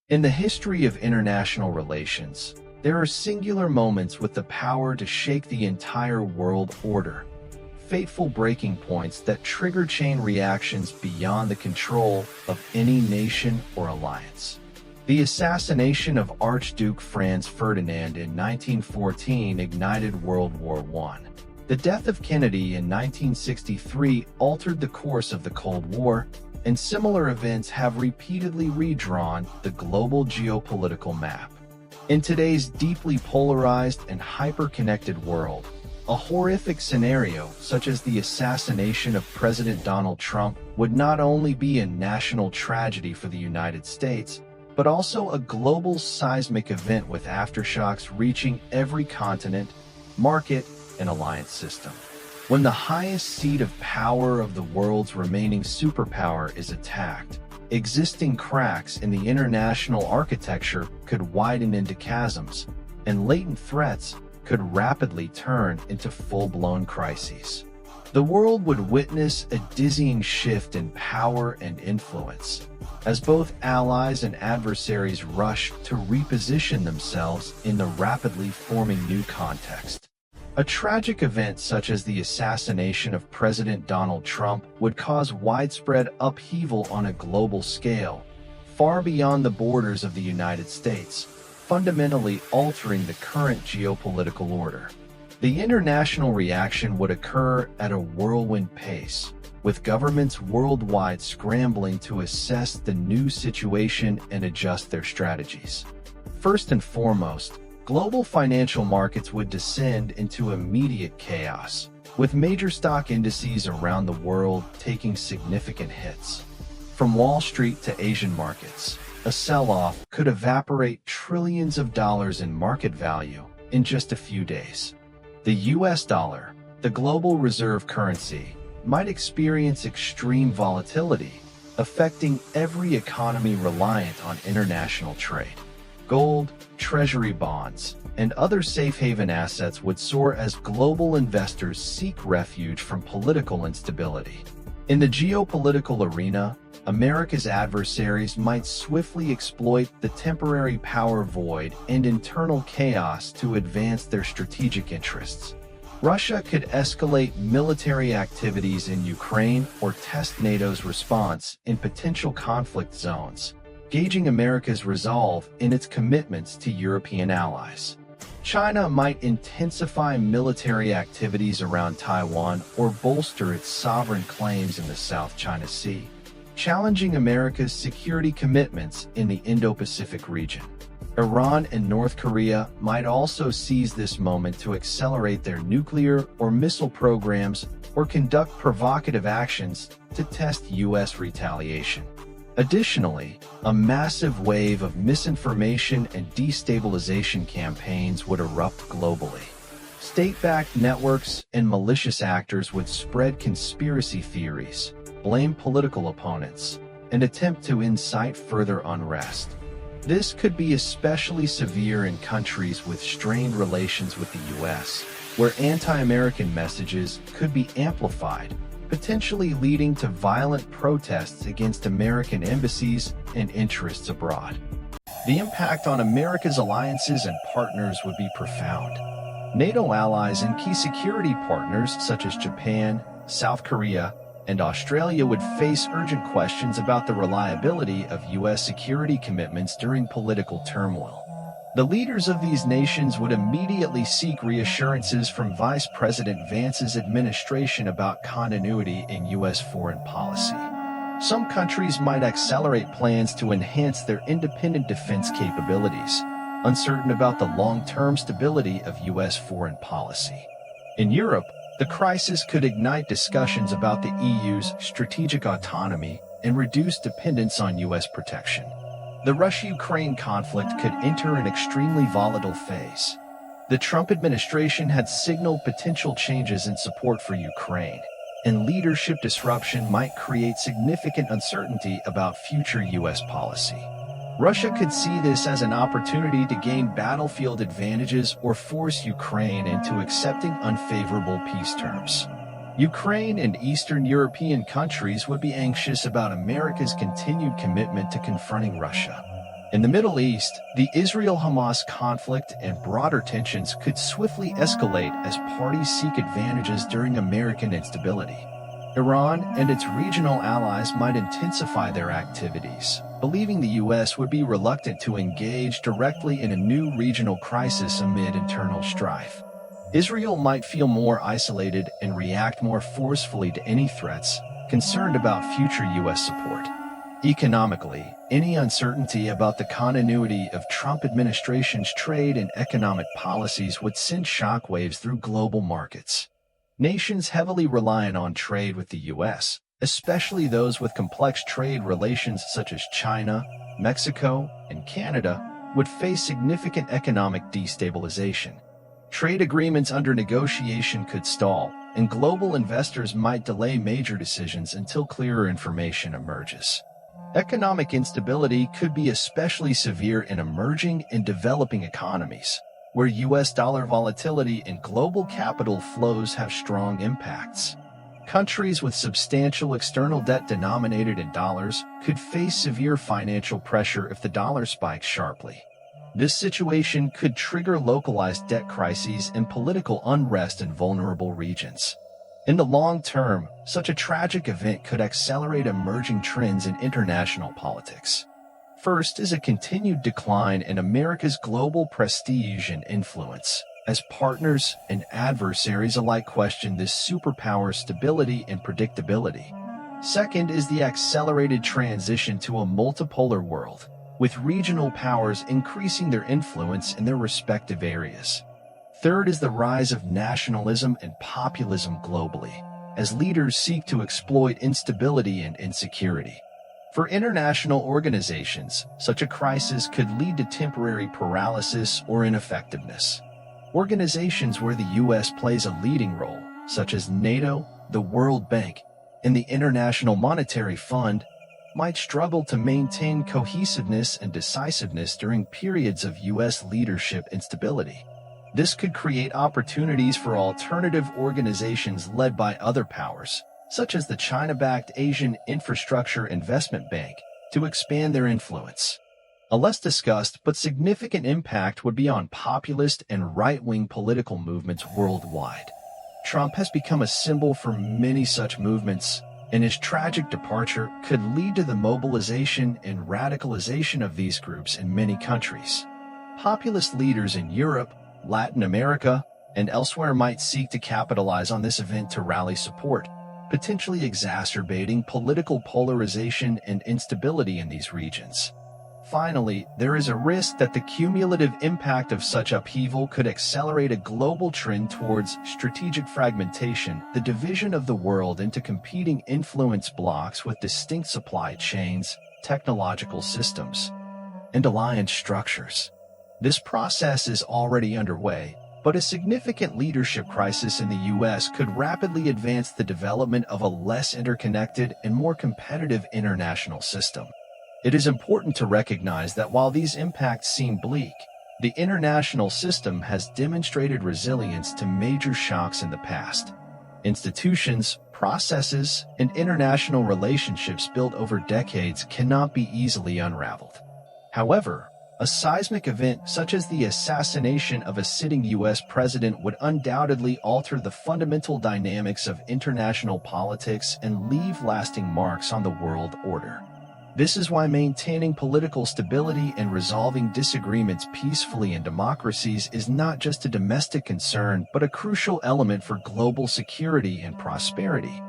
In the history of international relations, there are singular moments with the power to shake the entire world order, fateful breaking points that trigger chain reactions beyond the control of any nation or alliance. The assassination of Archduke Franz Ferdinand in 1914 ignited World War I. The death of Kennedy in 1963 altered the course of the Cold War, and similar events have repeatedly redrawn the global geopolitical map. In today's deeply polarized and hyper-connected world, a horrific scenario such as the assassination of President Donald Trump would not only be a national tragedy for the United States, but also a global seismic event with aftershocks reaching every continent, market, and alliance system. When the highest seat of power of the world's remaining superpower is attacked, existing cracks in the international architecture could widen into chasms, and latent threats could rapidly turn into full-blown crises. The world would witness a dizzying shift in power and influence, as both allies and adversaries rush to reposition themselves in the rapidly forming new context. A tragic event such as the assassination of President Donald Trump would cause widespread upheaval on a global scale, far beyond the borders of the United States, fundamentally altering the current geopolitical order. The international reaction would occur at a whirlwind pace, with governments worldwide scrambling to assess the new situation and adjust their strategies. First and foremost, global financial markets would descend into immediate chaos, with major stock indices around the world taking significant hits. From Wall Street to Asian markets, a sell-off could evaporate trillions of dollars in market value in just a few days. The US dollar, the global reserve currency, might experience extreme volatility, affecting every economy reliant on international trade. Gold, treasury bonds, and other safe haven assets would soar as global investors seek refuge from political instability. In the geopolitical arena, America's adversaries might swiftly exploit the temporary power void and internal chaos to advance their strategic interests. Russia could escalate military activities in Ukraine or test NATO's response in potential conflict zones, gauging America's resolve in its commitments to European allies. China might intensify military activities around Taiwan or bolster its sovereign claims in the South China Sea, challenging America's security commitments in the Indo-Pacific region. Iran and North Korea might also seize this moment to accelerate their nuclear or missile programs or conduct provocative actions to test U.S. retaliation. Additionally, a massive wave of misinformation and destabilization campaigns would erupt globally. State-backed networks and malicious actors would spread conspiracy theories, blame political opponents, and attempt to incite further unrest. This could be especially severe in countries with strained relations with the U.S., where anti-American messages could be amplified, potentially leading to violent protests against American embassies and interests abroad. The impact on America's alliances and partners would be profound. NATO allies and key security partners such as Japan, South Korea, and Australia would face urgent questions about the reliability of U.S. security commitments during political turmoil. The leaders of these nations would immediately seek reassurances from Vice President Vance's administration about continuity in U.S. foreign policy. Some countries might accelerate plans to enhance their independent defense capabilities, uncertain about the long-term stability of U.S. foreign policy. In Europe, the crisis could ignite discussions about the EU's strategic autonomy and reduce dependence on U.S. protection. The Russia-Ukraine conflict could enter an extremely volatile phase. The Trump administration had signaled potential changes in support for Ukraine, and leadership disruption might create significant uncertainty about future U.S. policy. Russia could see this as an opportunity to gain battlefield advantages or force Ukraine into accepting unfavorable peace terms. Ukraine and Eastern European countries would be anxious about America's continued commitment to confronting Russia. In the Middle East, the Israel-Hamas conflict and broader tensions could swiftly escalate as parties seek advantages during American instability. Iran and its regional allies might intensify their activities, believing the U.S. would be reluctant to engage directly in a new regional crisis amid internal strife. Israel might feel more isolated and react more forcefully to any threats, concerned about future U.S. support. Economically, any uncertainty about the continuity of Trump administration's trade and economic policies would send shockwaves through global markets. Nations heavily reliant on trade with the U.S., especially those with complex trade relations such as China, Mexico, and Canada, would face significant economic destabilization. Trade agreements under negotiation could stall, and global investors might delay major decisions until clearer information emerges. Economic instability could be especially severe in emerging and developing economies, where U.S. dollar volatility and global capital flows have strong impacts. Countries with substantial external debt denominated in dollars could face severe financial pressure if the dollar spikes sharply. This situation could trigger localized debt crises and political unrest in vulnerable regions. In the long term, such a tragic event could accelerate emerging trends in international politics. First is a continued decline in America's global prestige and influence, as partners and adversaries alike question this superpower's stability and predictability. Second is the accelerated transition to a multipolar world, with regional powers increasing their influence in their respective areas. Third is the rise of nationalism and populism globally, as leaders seek to exploit instability and insecurity. For international organizations, such a crisis could lead to temporary paralysis or ineffectiveness. Organizations where the U.S. plays a leading role, such as NATO, the World Bank, and the International Monetary Fund, might struggle to maintain cohesiveness and decisiveness during periods of U.S. leadership instability. This could create opportunities for alternative organizations led by other powers, such as the China-backed Asian Infrastructure Investment Bank, to expand their influence. A less discussed but significant impact would be on populist and right-wing political movements worldwide. Trump has become a symbol for many such movements, and his tragic departure could lead to the mobilization and radicalization of these groups in many countries. Populist leaders in Europe, Latin America, and elsewhere might seek to capitalize on this event to rally support, potentially exacerbating political polarization and instability in these regions. Finally, there is a risk that the cumulative impact of such upheaval could accelerate a global trend towards strategic fragmentation, the division of the world into competing influence blocks with distinct supply chains, technological systems, and alliance structures. This process is already underway, but a significant leadership crisis in the U.S. could rapidly advance the development of a less interconnected and more competitive international system. It is important to recognize that while these impacts seem bleak, the international system has demonstrated resilience to major shocks in the past. Institutions, processes, and international relationships built over decades cannot be easily unraveled. However, a seismic event such as the assassination of a sitting U.S. president would undoubtedly alter the fundamental dynamics of international politics and leave lasting marks on the world order. This is why maintaining political stability and resolving disagreements peacefully in democracies is not just a domestic concern but a crucial element for global security and prosperity.